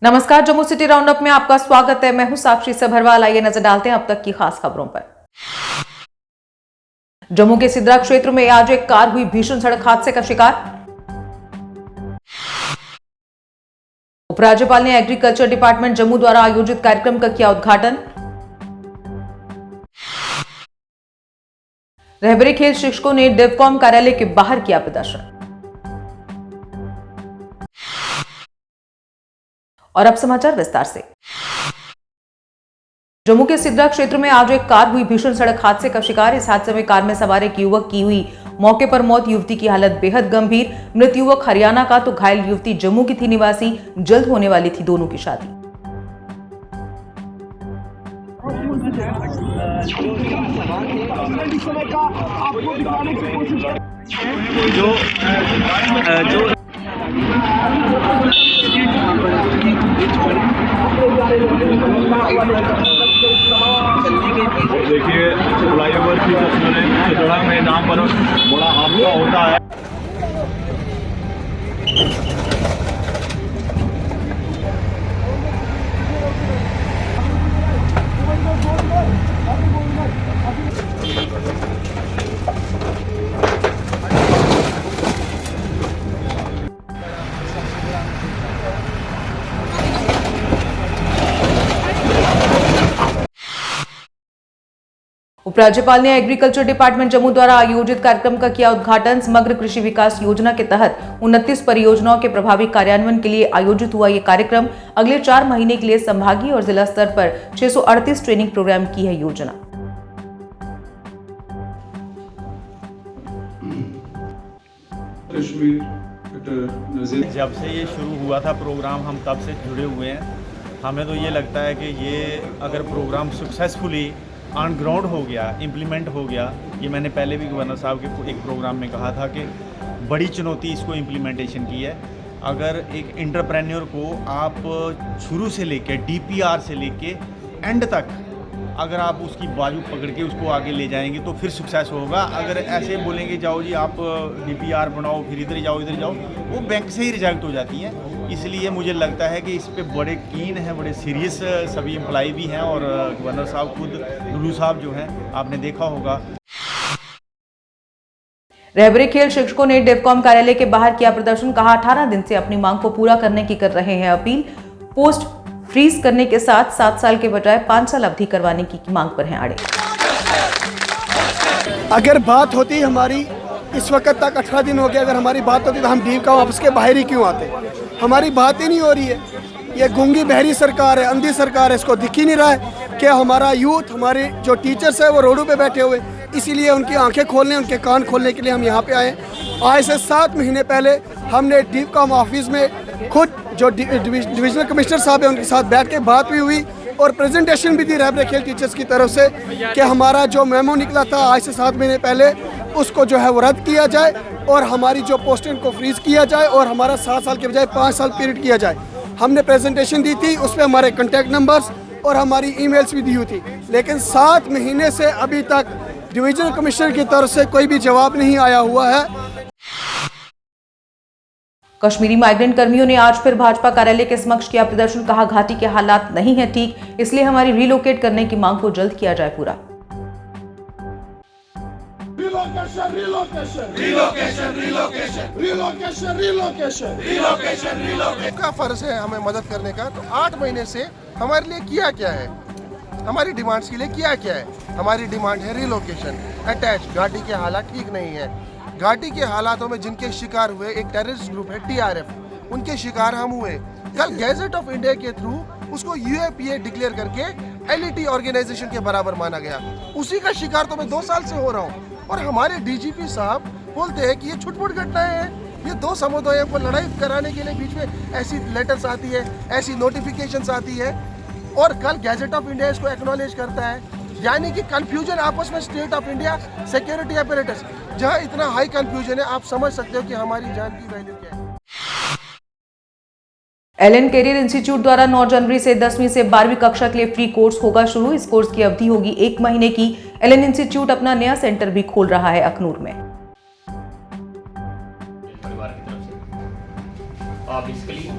नमस्कार, Jammu city round up में आपका स्वागत है। मैं हूं साक्षी सभरवाल। आइए नजर डालते हैं अब तक की खास खबरों पर। जम्मू के सिद्रा क्षेत्र में आज एक कार हुई भीषण सड़क हादसे का शिकार। उपराज्यपाल ने एग्रीकल्चर डिपार्टमेंट जम्मू द्वारा आयोजित कार्यक्रम का किया उद्घाटन। रहबरे खेल शिक्षकों ने डिवकॉम कार्यालय के बाहर किया प्रदर्शन। और अब समाचार विस्तार से। जम्मू के सिद्रा क्षेत्र में आज एक कार हुई भीषण सड़क हादसे का शिकार। इस हादसे में कार में सवार एक युवक की हुई मौके पर मौत। युवती की हालत बेहद गंभीर। मृत युवक हरियाणा का तो घायल युवती जम्मू की थी निवासी। जल्द होने वाली थी दोनों की शादी। देखिए फ्लाईओवर की तस्वीरें सड़क में नाम पर बड़ा हादसा होता है। उपराज्यपाल ने एग्रीकल्चर डिपार्टमेंट जम्मू द्वारा आयोजित कार्यक्रम का किया उद्घाटन। समग्र कृषि विकास योजना के तहत 29 परियोजनाओं के प्रभावी कार्यान्वयन के लिए आयोजित हुआ यह कार्यक्रम अगले 4 महीने के लिए संभागीय और जिला स्तर पर 638 ट्रेनिंग प्रोग्राम की है योजना। जब से ये शुरू हुआ था प्रोग्राम, हम तब से जुड़े हुए हैं। हमें तो ये लगता है कि ये अगर प्रोग्राम सक्सेसफुली ऑन ग्राउंड हो गया, इम्प्लीमेंट हो गया, ये मैंने पहले भी गवर्नर साहब के एक प्रोग्राम में कहा था कि बड़ी चुनौती इसको इम्प्लीमेंटेशन की है। अगर एक एंटरप्रेन्योर को आप शुरू से लेके डीपीआर से लेके एंड तक अगर आप उसकी बाजू पकड़ के उसको आगे ले जाएंगे तो फिर सक्सेस होगा। अगर ऐसे बोलेंगे जाओ जी आप डीपीआर बनाओ, फिर इधर जाओ इधर जाओ, वो बैंक से ही रिजेक्ट हो जाती हैं। इसलिए मुझे लगता है कि इस पे बड़े कीन हैं, बड़े सीरियस सभी एम्प्लॉय भी हैं और गवर्नर साहब खुद लुलू साहब जो हैं आपने देखा होगा। रहबरे खेल शिक्षकों ने डिवकॉम कार्यालय के बाहर किया प्रदर्शन। कहा 18 दिन से अपनी मांग को पूरा करने की कर रहे हैं अपील। पोस्ट फ्रीज करने के साथ 7 साल के बजाय 5 साल अवधि करवाने की मांग पर हैं अड़े। अगर बात होती हमारी इस वक्त तक 18 दिन हो गए, अगर हमारी बात होती तो हम डिवकॉम ऑफिस के बाहर ही क्यों आते। हमारी बात ही नहीं हो रही है। ये गूंगी बहरी सरकार है, अंधी सरकार है। इसको दिख ही नहीं रहा है कि हमारा यूथ, हमारे जो टीचर्स है वो रोडों पे बैठे हुए। इसीलिए उनकी आंखें खोलने, उनके कान खोलने के लिए हम यहाँ पे आए। आज से 7 महीने पहले हमने डिवकॉम ऑफिस में खुद जो डिविजनल कमिश्नर साहब है उनके साथ बैठ के बात भी हुई और प्रेजेंटेशन भी दी रहबरे खेल टीचर्स की तरफ से कि हमारा जो मेमो निकला था आज से 7 महीने पहले उसको जो है वो रद्द किया जाए और हमारी जो पोस्टिंग को फ्रीज किया जाए और हमारा 7 साल के बजाय 5 साल पीरियड किया जाए। हमने प्रेजेंटेशन दी थी, उसमें हमारे कॉन्टैक्ट नंबर्स और हमारी ईमेल्स भी दी हुई थी, लेकिन 7 महीने से अभी तक डिविजनल कमिश्नर की तरफ से कोई भी जवाब नहीं आया हुआ है। कश्मीरी माइग्रेंट कर्मियों ने आज फिर भाजपा कार्यालय के समक्ष किया प्रदर्शन। कहा घाटी के हालात नहीं है ठीक, इसलिए हमारी रिलोकेट करने की मांग को जल्द किया जाए पूरा। Relocation, relocation, relocation, relocation, relocation, relocation, relocation, relocation. का फर्ज है हमें मदद करने का। तो 8 महीने से हमारे लिए किया क्या है, हमारी डिमांड्स के लिए किया क्या है। हमारी डिमांड है रिलोकेशन, अटैच। घाटी के हालात ठीक नहीं है। घाटी के हालातों में जिनके शिकार हुए एक टेररिस्ट ग्रुप है TRF, उनके शिकार हम हुए। कल गैजेट ऑफ इंडिया के थ्रू उसको UAPA डिक्लेयर करके LET ऑर्गेनाइजेशन के बराबर माना गया। उसी का शिकार तो मैं 2 साल से हो रहा हूँ और हमारे DGP साहब बोलते हैं कि ये छुटपुट घटनाएं हैं। ये 2 समुदायों को लड़ाई कराने के लिए बीच में ऐसी लेटर्स आती है, ऐसी नोटिफिकेशंस आती है और कल गैजेट ऑफ इंडिया इसको एक्नॉलेज करता है। यानी कि कंफ्यूजन आपस में state of India security apparatus, जहां इतना हाई कंफ्यूजन है, आप समझ सकते हो कि हमारी जान की वैल्यू क्या है। एलन कैरियर इंस्टीट्यूट द्वारा 9 जनवरी से 10वीं से 12वीं कक्षा के लिए फ्री कोर्स होगा शुरू। इस कोर्स की अवधि होगी 1 महीने की। एलन इंस्टीट्यूट अपना नया सेंटर भी खोल रहा है अखनूर में। परिवार की तरफ से आप इसके लिए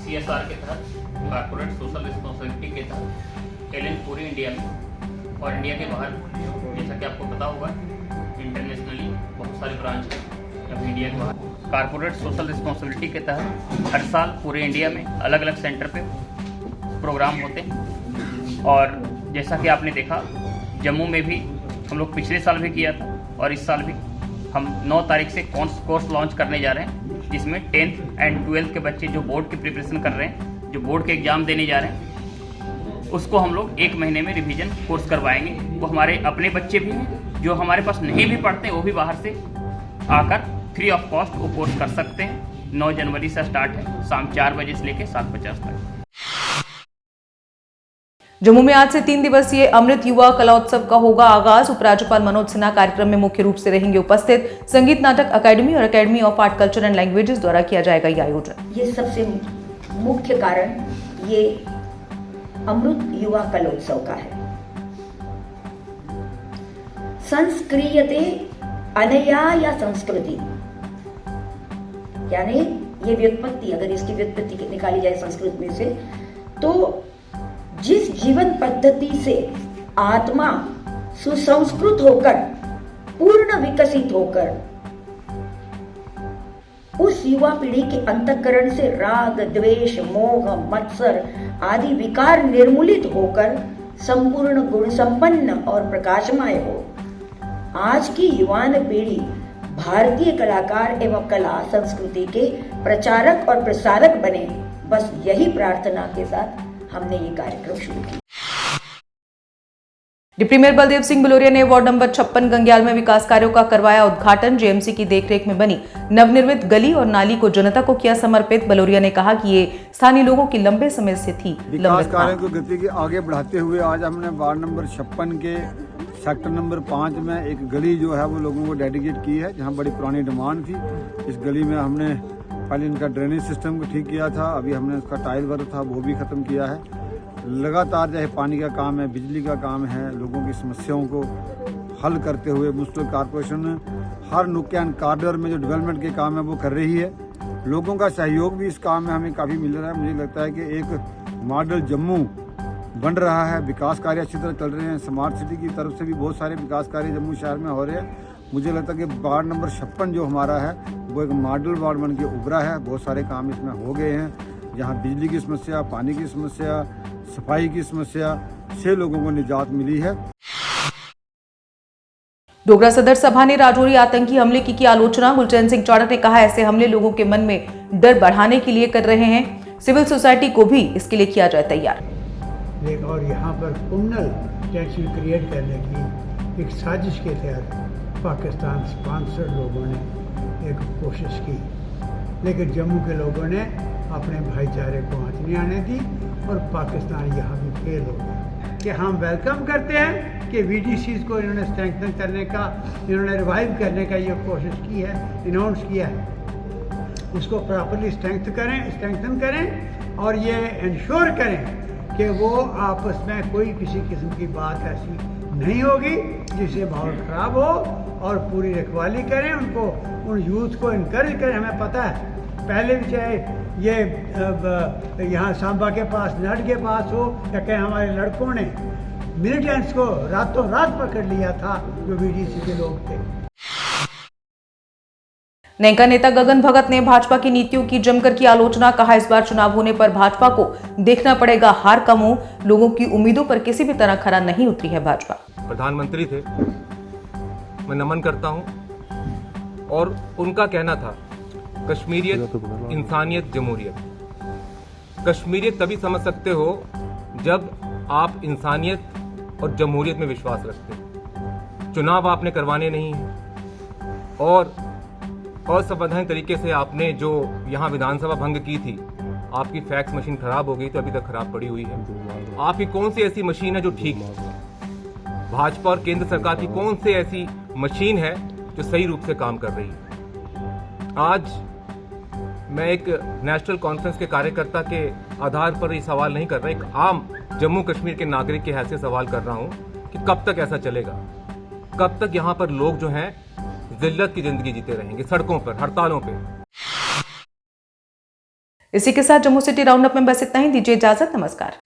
CSR के तहत, कॉर्पोरेट सोशल रिस्पॉन्सिबिलिटी के तहत चैलेंज पूरे इंडिया में और इंडिया के बाहर, जैसा कि आपको पता होगा, इंटरनेशनली बहुत सारे ब्रांच हैं अभी इंडिया के बाहर। कॉर्पोरेट सोशल रिस्पॉन्सिबिलिटी के तहत हर साल पूरे इंडिया में अलग अलग सेंटर पे प्रोग्राम होते हैं और जैसा कि आपने देखा जम्मू में भी हम लोग पिछले साल भी किया था और इस साल भी हम 9 तारीख से कोर्स लॉन्च करने जा रहे हैं, जिसमें 10th एंड 12th के बच्चे जो बोर्ड की प्रिपरेशन कर रहे हैं, जो बोर्ड के एग्ज़ाम देने जा रहे हैं, उसको हम लोग 1 महीने में रिवीजन कोर्स करवाएंगे। वो हमारे अपने बच्चे भी हैं, जो हमारे पास नहीं भी पढ़ते वो भी बाहर से आकर फ्री ऑफ कॉस्ट वो कोर्स कर सकते हैं। 9 जनवरी से स्टार्ट है, शाम 4 बजे से लेकर 7:50 तक। जम्मू में आज से 3 दिवसीय अमृत युवा कला उत्सव का होगा आगाज। उपराज्यपाल मनोज सिन्हा कार्यक्रम में मुख्य रूप से रहेंगे उपस्थित। संगीत नाटक अकेडमी और academy of art culture and languages द्वारा किया जाएगा ये आयोजन। ये सबसे मुख्य कारण ये अमृत युवा कलोत्सव का है। संस्क्रियते अनया या संस्कृति, यानी ये व्युत्पत्ति, अगर इसकी व्युत्पत्ति निकाली जाए संस्कृत में से, तो जिस जीवन पद्धति से आत्मा सुसंस्कृत होकर पूर्ण विकसित होकर उस युवा पीढ़ी के अंतःकरण से राग, द्वेष, मोह, मत्सर आदि विकार निर्मूलित होकर संपूर्ण गुण संपन्न और प्रकाशमय हो, आज की युवान पीढ़ी भारतीय कलाकार एवं कला संस्कृति के प्रचारक और प्रसारक बने। बस यही प्रार्थना के साथ हमने ये कार्यक्रम शुरू किया। डिप्टी मेयर बलदेव सिंह बलोरिया ने वार्ड नंबर 56 गंग्याल में विकास कार्यों का करवाया उद्घाटन। जेएमसी की देखरेख में बनी नवनिर्मित गली और नाली को जनता को किया समर्पित। बलोरिया ने कहा कि ये स्थानीय लोगों की लंबे समय से थी विकास कार्यों की गति की आगे बढ़ाते हुए आज हमने वार्ड नंबर 56 के सेक्टर नंबर 5 में एक गली जो है वो लोगों को डेडिकेट की है, जहाँ बड़ी पुरानी डिमांड थी। इस गली में हमने पहले इनका ड्रेनेज सिस्टम को ठीक किया था, अभी हमने उसका टाइल वर्क था वो भी ख़त्म किया है। लगातार चाहे पानी का काम है, बिजली का काम है, लोगों की समस्याओं को हल करते हुए म्युनिसिपल कॉर्पोरेशन हर नुक्के एंड कॉर्नर में जो डेवलपमेंट के काम है वो कर रही है। लोगों का सहयोग भी इस काम में हमें काफ़ी मिल रहा है। मुझे लगता है कि एक मॉडल जम्मू बन रहा है, विकास कार्य अच्छी तरह चल रहे हैं। स्मार्ट सिटी की तरफ से भी बहुत सारे विकास कार्य जम्मू शहर में हो रहे हैं। मुझे लगता है कि वार्ड नंबर 56 जो हमारा है वो एक मॉडल वार्ड बन के उभरा है। बहुत सारे काम इसमें हो गए हैं, जहाँ बिजली की समस्या, पानी की समस्या, सफाई की समस्या से लोगों को निजात मिली है। डोगरा सदर सभा ने राजौरी आतंकी हमले की आलोचना। गुलचैन सिंह चाड़ा ने कहा ऐसे हमले लोगों के मन में डर बढ़ाने के लिए कर रहे हैं। सिविल सोसाइटी को भी इसके लिए किया जाए तैयार। और यहाँ पर कम्युनल टेंशन क्रिएट करने की एक साजिश के तहत पाकिस्तान स्पॉन्सर्ड लोगों ने एक कोशिश की, लेकिन जम्मू के लोगों ने अपने भाईचारे को हाथ नहीं आने दी और पाकिस्तान यहाँ भी फेल हो गया। कि हम वेलकम करते हैं कि VDCs को इन्होंने स्ट्रेंथन करने का, इन्होंने रिवाइव करने का ये कोशिश की है, अनाउंस किया है। उसको प्रॉपरली स्ट्रेंथन करें और ये इंश्योर करें कि वो आपस में कोई किसी किस्म की बात ऐसी नहीं होगी जिससे माहौल ख़राब हो, और पूरी रखवाली करें उनको, उन यूथ को इनकरेज करें। हमें पता है पहले भी चाहे ये यहाँ सांबा के पास, नड के पास हो, या कहीं हमारे लड़कों ने मिलिटेंट्स को रातों रात पकड़ लिया था जो VDC के लोग थे। नेका नेता गगन भगत ने भाजपा की नीतियों की जमकर की आलोचना। कहा इस बार चुनाव होने पर भाजपा को देखना पड़ेगा हार का मुंह। लोगों की उम्मीदों पर किसी भी तरह खरा नहीं उतरी है भाजपा। प्रधानमंत्री थे, मैं नमन करता हूं, और उनका कहना था कश्मीरियत, इंसानियत, जमहूरियत। कश्मीरियत तभी समझ सकते हो जब आप इंसानियत और जमहूरियत में विश्वास रखते हैं। चुनाव आपने करवाने नहीं है और असंवैधानिक तरीके से आपने जो यहाँ विधानसभा भंग की थी, आपकी फैक्स मशीन खराब हो गई तो अभी तक खराब पड़ी हुई है। आपकी कौन सी ऐसी मशीन है जो ठीक है? भाजपा और केंद्र सरकार की कौन सी ऐसी मशीन है जो सही रूप से काम कर रही है? आज मैं एक नेशनल कॉन्फ्रेंस के कार्यकर्ता के आधार पर ये सवाल नहीं कर रहा, एक आम जम्मू कश्मीर के नागरिक की हैसियत सवाल कर रहा हूं कि कब तक ऐसा चलेगा? कब तक यहाँ पर लोग जो हैं जिल्लत की जिंदगी जीते रहेंगे, सड़कों पर, हड़तालों पे? इसी के साथ जम्मू सिटी राउंड अप में बस इतना ही। दीजिए इजाजत, नमस्कार।